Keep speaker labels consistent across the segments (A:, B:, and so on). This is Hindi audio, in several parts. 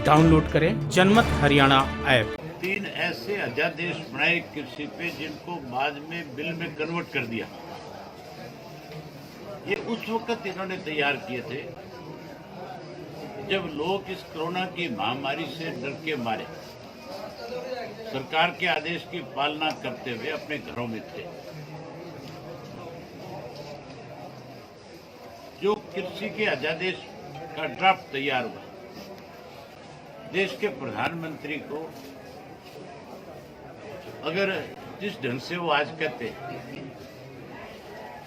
A: डाउनलोड करें जनमत हरियाणा ऐप।
B: 3 ऐसे अध्यादेश बनाए कृषि पे जिनको बाद में बिल में कन्वर्ट कर दिया। ये उस वक्त इन्होंने तैयार किए थे जब लोग इस कोरोना की महामारी से डर के मारे सरकार के आदेश की पालना करते हुए अपने घरों में थे। जो कृषि के अध्यादेश का ड्राफ्ट तैयार हुआ, देश के प्रधानमंत्री को अगर जिस ढंग से वो आज कहते हैं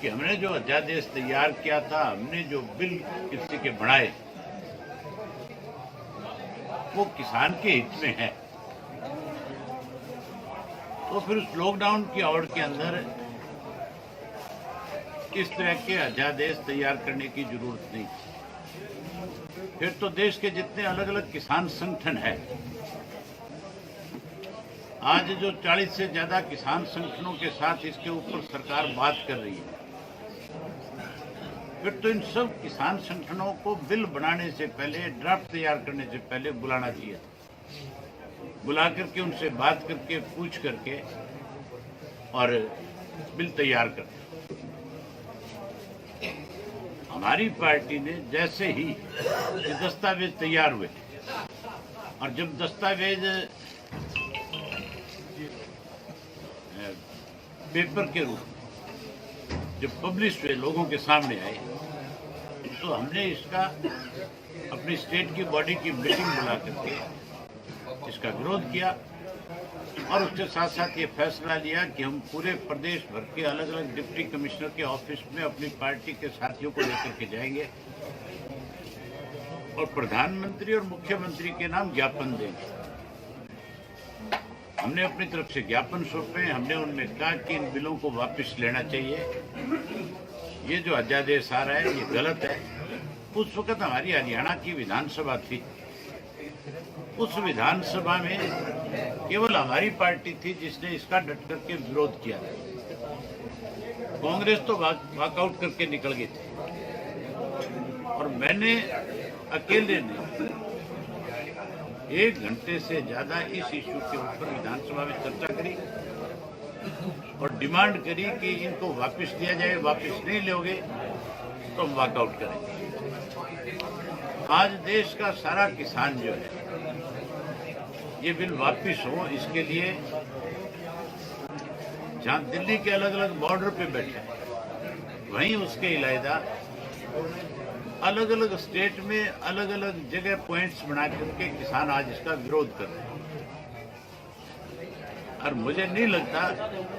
B: कि हमने जो अध्यादेश तैयार किया था, हमने जो बिल कृषि के बनाए, वो किसान के हित में है, तो फिर उस लॉकडाउन की आवड़ के अंदर इस तरह के अध्यादेश तैयार करने की जरूरत नहीं। फिर तो देश के जितने अलग अलग किसान संगठन हैं, आज जो 40 से ज्यादा किसान संगठनों के साथ इसके ऊपर सरकार बात कर रही है, फिर तो इन सब किसान संगठनों को बिल बनाने से पहले, ड्राफ्ट तैयार करने से पहले बुलाना चाहिए। बुला करके उनसे बात करके, पूछ करके और बिल तैयार कर। हमारी पार्टी ने जैसे ही ये दस्तावेज तैयार हुए और जब दस्तावेज पेपर के रूप में जब पब्लिश हुए, लोगों के सामने आए, तो हमने इसका अपनी स्टेट की बॉडी की मीटिंग बुला करके इसका विरोध किया और उसके साथ साथ ये फैसला लिया कि हम पूरे प्रदेश भर के अलग अलग डिप्टी कमिश्नर के ऑफिस में अपनी पार्टी के साथियों को लेकर के जाएंगे और प्रधानमंत्री और मुख्यमंत्री के नाम ज्ञापन देंगे। हमने अपनी तरफ से ज्ञापन सौंपे। हमने उनमें कहा कि इन बिलों को वापस लेना चाहिए, ये जो अध्यादेश आ रहा है ये गलत है। उस वक्त हमारी हरियाणा की विधानसभा थी, उस विधानसभा में केवल हमारी पार्टी थी जिसने इसका डट करके विरोध किया। कांग्रेस तो वॉकआउट करके निकल गई थी और मैंने अकेले ने 1 घंटे से ज्यादा इस इश्यू के ऊपर विधानसभा में चर्चा करी और डिमांड करी कि इनको वापस दिया जाए। वापस नहीं लोगे तो हम वॉकआउट करेंगे। आज देश का सारा किसान जो है, ये बिल वापस हो, इसके लिए जहां दिल्ली के अलग अलग बॉर्डर पे बैठे हैं, वहीं उसके इलावा अलग अलग स्टेट में अलग अलग जगह पॉइंट्स बना करके किसान आज इसका विरोध कर रहे हैं। और मुझे नहीं लगता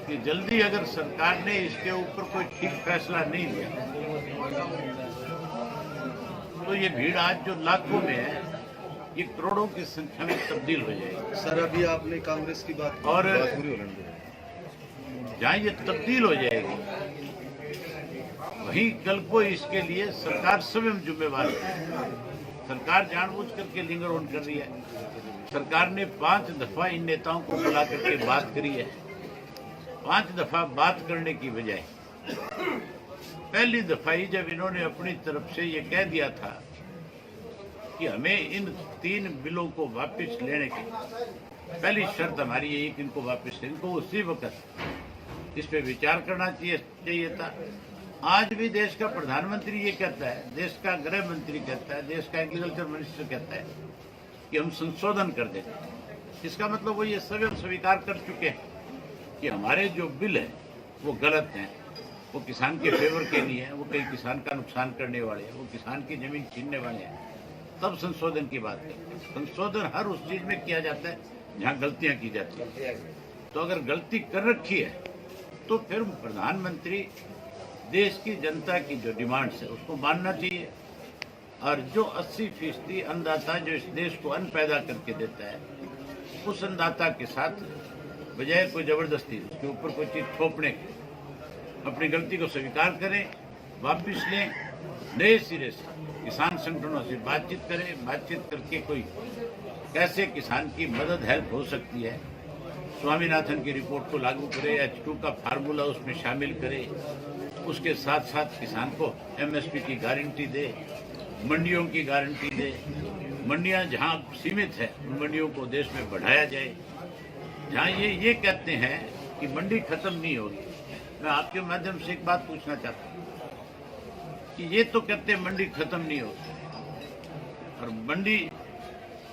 B: कि जल्दी अगर सरकार ने इसके ऊपर कोई ठीक फैसला नहीं लिया तो ये भीड़ आज जो लाखों में है, ये करोड़ों की संख्या में तब्दील हो जाएगी।
C: सर, अभी आपने कांग्रेस की बात
B: और जहाँ ये तब्दील हो जाएगी, वहीं कल को इसके लिए सरकार स्वयं जिम्मेवार है। सरकार जानबूझ करके लिंगर ऑन कर रही है। सरकार ने 5 दफा इन नेताओं को बुला करके बात करी है। 5 दफा बात करने की बजाय पहली दफा ही जब इन्होंने अपनी तरफ से ये कह दिया था कि हमें इन 3 बिलों को वापस लेने की पहली शर्त हमारी यही कि इनको वापस, इनको उसी वक्त इस पे विचार करना चाहिए था। आज भी देश का प्रधानमंत्री ये कहता है, देश का गृह मंत्री कहता है, देश का एग्रीकल्चर मिनिस्टर कहता है कि हम संशोधन कर देंगे। इसका मतलब वो ये स्वयं स्वीकार कर चुके हैं कि हमारे जो बिल है वो गलत हैं, वो किसान के फेवर के नहीं है, वो कई किसान का नुकसान करने वाले हैं, वो किसान की जमीन छीनने वाले हैं। तब संशोधन की बात करते हैं। संशोधन हर उस चीज में किया जाता है जहाँ गलतियां की जाती हैं। तो अगर गलती कर रखी है तो फिर प्रधानमंत्री देश की जनता की जो डिमांड्स है उसको मानना चाहिए। और जो 80% अन्नदाता जो इस देश को अन्न पैदा करके देता है, उस अन्नदाता के साथ बजाय कोई जबरदस्ती उसके ऊपर कोई चीज थोपने की, अपनी गलती को स्वीकार करें, वापिस लें, नए सिरे से किसान संगठनों से बातचीत करें। बातचीत करके कोई कैसे किसान की मदद, हेल्प हो सकती है, स्वामीनाथन की रिपोर्ट को लागू करे, H2 का फार्मूला उसमें शामिल करे, उसके साथ साथ किसान को MSP की गारंटी दे, मंडियों की गारंटी दे, मंडियां जहां सीमित है उन मंडियों को देश में बढ़ाया जाए। जहां ये कहते हैं कि मंडी खत्म नहीं होगी, मैं आपके माध्यम से एक बात पूछना चाहता हूं कि ये तो कहते हैं मंडी खत्म नहीं होगी और मंडी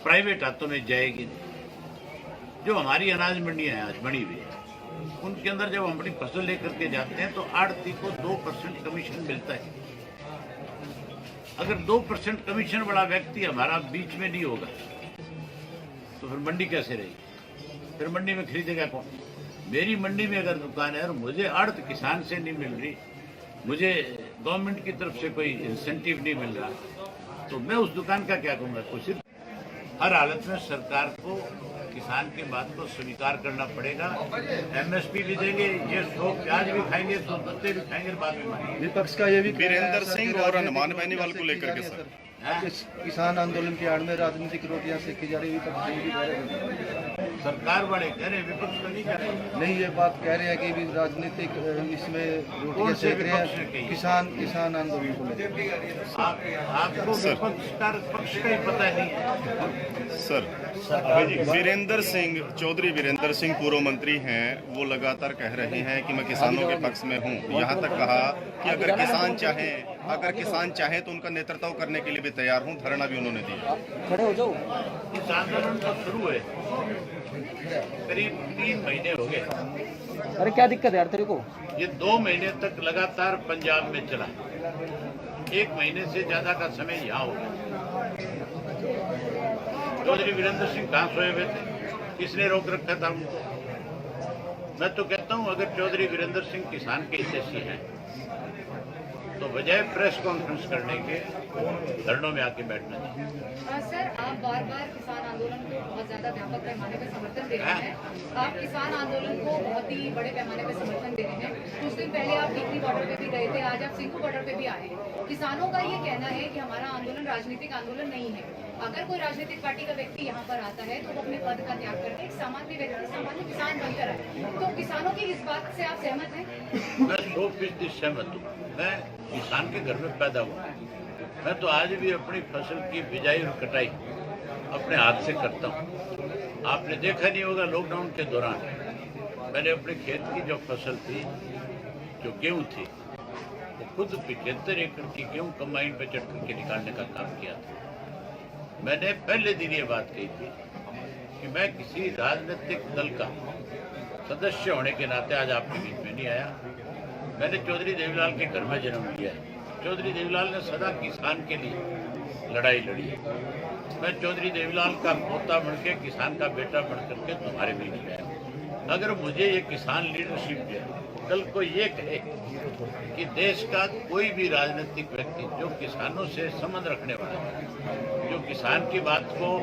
B: प्राइवेट हाथों में जाएगी नहीं। जो हमारी अनाज मंडियां हैं आज बनी हुई है, उनके अंदर जब हम अपनी फसल लेकर के जाते हैं तो आड़ती को 2% कमीशन मिलता है। अगर 2% कमीशन वाला व्यक्ति हमारा बीच में नहीं होगा तो फिर मंडी कैसे रहेगी? फिर मंडी में खरीदेगा कौन? मेरी मंडी में अगर दुकान है और मुझे आड़त किसान से नहीं मिल रही, मुझे गवर्नमेंट की तरफ से कोई इंसेंटिव नहीं मिल रहा, तो मैं उस दुकान का क्या कहूँगा? तो सिर्फ हर हालत में सरकार को किसान की बात को स्वीकार करना पड़ेगा। एमएसपी भी देंगे, ये 100 प्याज भी खाएंगे, 100 पत्ते भी खाएंगे, बाद में मानेंगे।
C: विपक्ष का ये भी
D: वीरेंद्र सिंह और हनुमान बेनीवाल को लेकर के सर
C: किसान आंदोलन की आड़ में राजनीतिक रोटियां सेकी जा रही, विपक्ष ये भी कह रहे हैं।
B: सरकार वाले कह रहे, विपक्ष तो नहीं कह रहे।
C: नहीं, ये बात कह रहे हैं कि भी राजनीतिक इसमें रोटियां
B: कौन से
C: सेक रहे
B: विपक्ष ने
C: हैं
B: कही?
C: किसान आंदोलन को लेकर।
B: आपको विपक्ष का पक्ष का ही पता नहीं है।
D: सर वीरेंद्र सिंह, चौधरी वीरेंद्र सिंह पूर्व मंत्री हैं, वो लगातार कह रहे हैं कि मैं किसानों के पक्ष में हूं। यहाँ तक कहा कि अगर किसान चाहे तो उनका नेतृत्व करने के लिए भी तैयार हूं। धरना भी उन्होंने दिया।
C: खड़े हो जाओ।
B: इस आंदोलन तो शुरू है, करीब 3 महीने हो गए।
C: अरे क्या दिक्कत है यार तेरे को?
B: ये 2 महीने तक लगातार पंजाब में चला, 1 महीने से ज्यादा का समय यहाँ हो गया। चौधरी वीरेंद्र सिंह कहाँ सोए हुए थे? किसने रोक रखा था उनको? मैं तो कहता हूँ अगर चौधरी वीरेंद्र सिंह किसान के हितैषी हैं तो बजाय प्रेस कॉन्फ्रेंस करने के धरनों में आके बैठना चाहिए।
E: सर, आप बार बार किसान आंदोलन को बहुत ज्यादा व्यापक पैमाने पर समर्थन दे रहे हैं। आप किसान आंदोलन को बहुत ही बड़े पैमाने पर समर्थन दे रहे हैं। कुछ दिन पहले आप टिकरी बॉर्डर पे भी गए थे, आज आप सिंघू बॉर्डर पे भी आए हैं। किसानों का ये कहना है कि हमारा आंदोलन राजनीतिक आंदोलन नहीं है। अगर कोई राजनीतिक पार्टी का व्यक्ति यहाँ पर आता है तो वो अपने पद का त्याग करके एक सामान्य व्यक्ति, सामान्य किसान बनकर आए। तो किसानों की इस बात से आप सहमत हैं?
B: मैं 100% सहमत हूँ। मैं किसान के घर में पैदा हुआ, मैं तो आज भी अपनी फसल की बिजाई और कटाई अपने हाथ से करता हूँ। आपने देखा नहीं होगा, लॉकडाउन के दौरान मैंने अपने खेत की जो फसल थी, जो गेहूँ थी, वो खुद 75 एकड़ की गेहूँ कंबाइन पे चढ़ करके निकालने का काम किया था। मैंने पहले दिन ये बात कही थी कि मैं किसी राजनीतिक दल का सदस्य होने के नाते आज आपके बीच में नहीं आया। मैंने चौधरी देवीलाल के घर में जन्म लिया है। चौधरी देवीलाल ने सदा किसान के लिए लड़ाई लड़ी है। मैं चौधरी देवीलाल का पोता बन के, किसान का बेटा बन करके तुम्हारे बीच में आया। अगर मुझे ये किसान लीडरशिप है, कल को ये कहे कि देश का कोई भी राजनीतिक व्यक्ति जो किसानों से संबंध रखने वाला है, जो किसान की बात को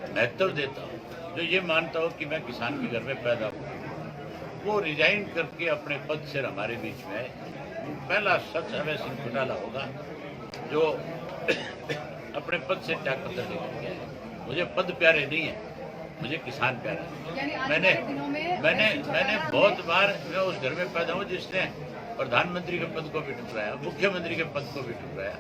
B: महत्व देता हो, जो ये मानता हो कि मैं किसान के घर में पैदा हूँ, वो रिजाइन करके अपने पद से हमारे बीच में आए। पहला शख्स अभय सिंह चौटाला होगा जो अपने पद से त्याग पत्र लेकर के आए। मुझे पद प्यारे नहीं है, मुझे किसान प्यारा है। मैंने बहुत बार मैं उस घर में पैदा हूँ जिसने प्रधानमंत्री के पद को भी ठुकराया, मुख्यमंत्री के पद को भी ठुकराया।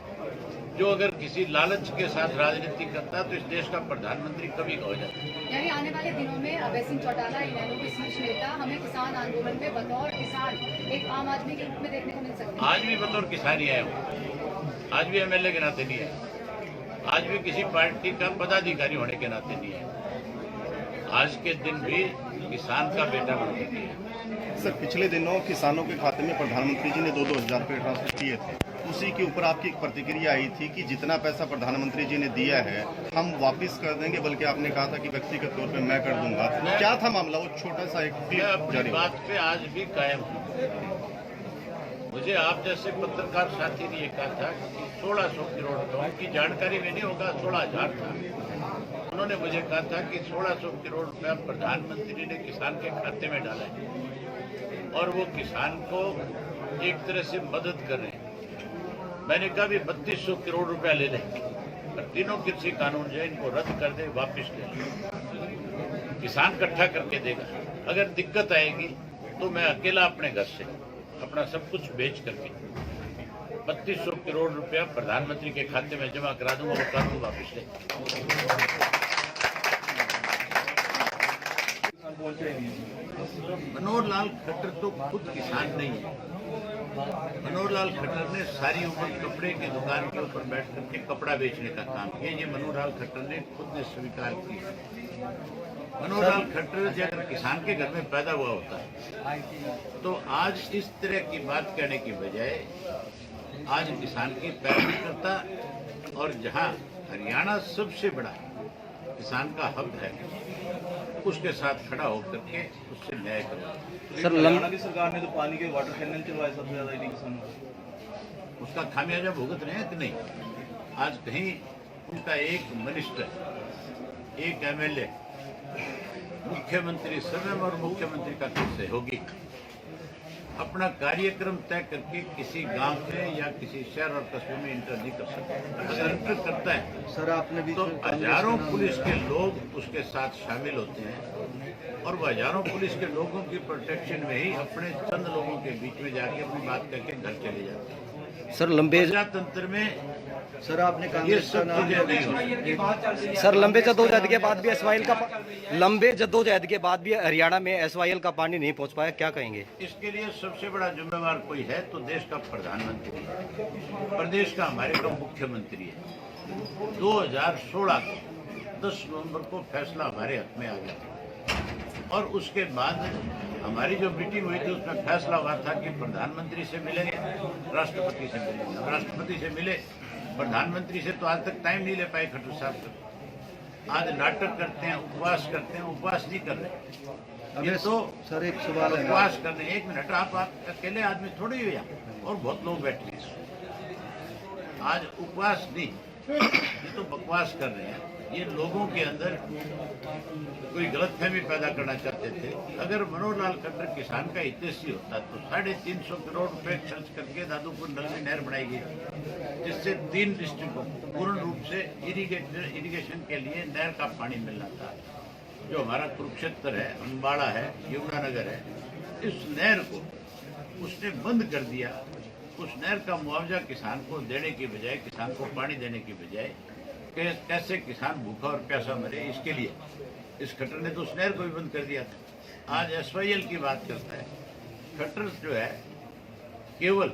B: जो अगर किसी लालच के साथ राजनीति करता तो इस देश का प्रधानमंत्री कभी हो जाता।
E: यानी आने वाले दिनों में अभय सिंह चौटाला, इनेलो के शीर्ष नेता, हमें किसान आंदोलन में बतौर किसान एक आम आदमी के रूप में देखने को मिल सकते हैं।
B: आज भी बतौर किसान ही आया हूँ, आज भी एमएलए के नाते नहीं है, आज भी किसी पार्टी का पदाधिकारी होने के नाते नहीं है। आज के दिन भी किसान का बेटा बन चुके हैं।
D: सर, पिछले दिनों किसानों के खाते में प्रधानमंत्री जी ने 2-2 हज़ार रुपये ट्रांसफर किए थे। उसी के ऊपर आपकी एक प्रतिक्रिया आई थी कि जितना पैसा प्रधानमंत्री जी ने दिया है हम वापस कर देंगे, बल्कि आपने कहा था कि व्यक्तिगत तौर पे मैं कर दूंगा। क्या था मामला? वो छोटा सा एक
B: मैं अपनी बात पे आज भी कायम हूँ। मुझे आप जैसे पत्रकार साथी ने ये कहा था कि 1600 करोड़ रुपए की जानकारी में नहीं होगा, 16,000 था। उन्होंने मुझे कहा था कि 1600 करोड़ रुपया प्रधानमंत्री ने किसान के खाते में डाला है और वो किसान को एक तरह से मदद कर रहे हैं। मैंने कहा भी 3200 करोड़ रुपया ले लेंगे और तीनों कृषि कानून जो है इनको रद्द कर दे, वापस ले लें। किसान इकट्ठा करके देगा। अगर दिक्कत आएगी तो मैं अकेला अपने घर से अपना सब कुछ बेच करके 3200 करोड़ रुपया प्रधानमंत्री के खाते में जमा करा दूंगा, वो कानून वापस ले। मनोहर लाल खट्टर तो खुद किसान नहीं है। मनोहर लाल खट्टर ने सारी उम्र कपड़े की दुकान के ऊपर बैठ करके कपड़ा बेचने का काम किया। ये मनोहर लाल खट्टर ने खुद ने स्वीकार किया। मनोहर लाल खट्टर अगर किसान के घर में पैदा हुआ होता तो आज इस तरह की बात कहने की बजाय आज किसान की पैरवी करता, और जहां हरियाणा सबसे बड़ा किसान का हक है उसके साथ खड़ा होकर के उससे न्याय करवा।
C: सर हरियाणा की सरकार ने तो पानी के वाटर कैनल चलवाए सबसे ज्यादा इन्हीं किसानों को,
B: उसका खामियाजा भुगत रहे हैं कि नहीं? आज कहीं उनका एक मिनिस्टर, एक एमएलए मुख्यमंत्री स्वयं और मुख्यमंत्री का कुछ सहयोगी अपना कार्यक्रम तय करके किसी गांव में या किसी शहर और कस्बे में इंटर नहीं कर सकता। अगर इंटर करता है
C: सर आपने भी
B: तो हजारों पुलिस के लोग उसके साथ शामिल होते हैं, और वो हजारों पुलिस के लोगों की प्रोटेक्शन में ही अपने चंद लोगों के बीच में जाके अपनी बात करके घर चले जाते हैं।
C: सर लंबे
B: प्रजातंत्र में
C: सर आपने
B: ये
C: कांग्रेस का
B: सब
C: नाम
B: चीजें नहीं होती।
F: सर लंबे जद्दोजहद के बाद भी हरियाणा में एसवाईएल का पानी नहीं पहुंच पाया, क्या कहेंगे?
B: इसके लिए सबसे बड़ा जिम्मेवार कोई है तो देश का प्रधानमंत्री, प्रदेश का हमारे का मुख्यमंत्री है। 2016 को 10 नवंबर को फैसला हमारे हाथ में आ गया, और उसके बाद हमारी जो मीटिंग हुई थी उसमें फैसला हुआ था कि प्रधानमंत्री से मिलेंगे, राष्ट्रपति से मिलेंगे। राष्ट्रपति से मिले, प्रधानमंत्री से तो आज तक टाइम नहीं ले पाए खट्टर साहब। आज नाटक करते हैं, उपवास करते हैं, उपवास नहीं कर रहे। ये तो
C: सर एक सवाल है,
B: उपवास करने, एक मिनट, आप अकेले आदमी थोड़ी हो यहाँ, और बहुत लोग बैठे हैं। आज उपवास नहीं, ये तो बकवास कर रहे हैं। ये लोगों के अंदर कोई गलतफहमी पैदा करना चाहते थे। अगर मनोहर लाल खट्टर किसान का हितैषी होता तो 350 करोड़ रुपए खर्च करके दादूपुर नलवी नहर बनाई गई, जिससे 3 डिस्ट्रिक्ट को पूर्ण रूप से इरिगेशन के लिए नहर का पानी मिलना था। जो हमारा कुरुक्षेत्र है, अम्बाड़ा है, यमुनानगर है, इस नहर को उसने बंद कर दिया। उस नहर का मुआवजा किसान को देने की बजाय, किसान को पानी देने की बजाय कैसे किसान भूखा और प्यासा मरे, इसके लिए इस खट्टर ने तो उस नहर को भी बंद कर दिया था। आज एसवाईएल की बात करता है खट्टर, जो है केवल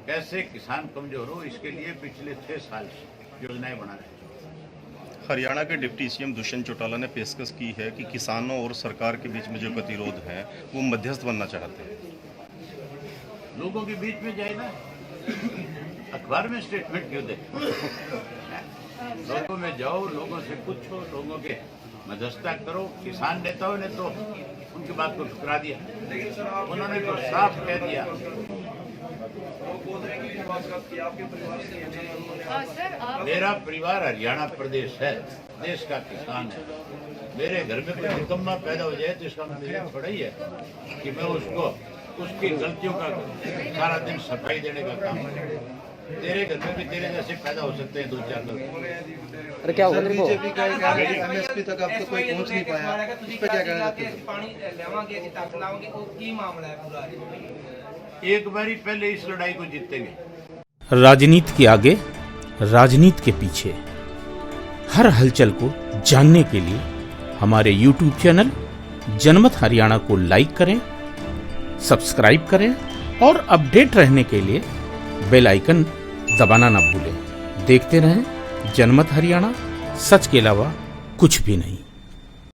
B: कैसे किसान कमजोर हो इसके लिए पिछले 6 साल से योजनाएं बना रहे हैं।
D: हरियाणा के डिप्टी सीएम दुष्यंत चौटाला ने पेशकश की है कि किसानों और सरकार के बीच में जो गतिरोध है वो मध्यस्थ बनना चाहते हैं।
B: लोगों के बीच में जाए ना, अखबार में स्टेटमेंट क्यों दे? लोगों में जाओ, लोगों से पूछो, लोगों के मध्यस्थता करो। किसान नेताओं ने तो उनकी बात को ठुकरा दिया, उन्होंने तो साफ कह दिया। मेरा परिवार हरियाणा प्रदेश है, देश का किसान है। मेरे घर में कोई निकम्मा पैदा हो जाए तो इसका मतलब थोड़ा ही है कि मैं उसको उसकी गलतियों का सारा दिन सफाई देने का काम करूं। तेरे घर में भी तेरे जैसे पैदा हो सकते हैं 2-4 लोग।
F: अरे क्या होगा?
C: बीजेपी का एमएसपी तक अब तो कोई पहुंच नहीं पाया, इस पे क्या कहना चाहते हैं?
B: एक बारी पहले इस लड़ाई को जीतेंगे।
A: राजनीति के आगे, राजनीति के पीछे, हर हलचल को जानने के लिए हमारे YouTube चैनल जनमत हरियाणा को लाइक करें, सब्सक्राइब करें, और अपडेट रहने के लिए बेल आइकन दबाना ना भूलें। देखते रहें जनमत हरियाणा, सच के अलावा कुछ भी नहीं।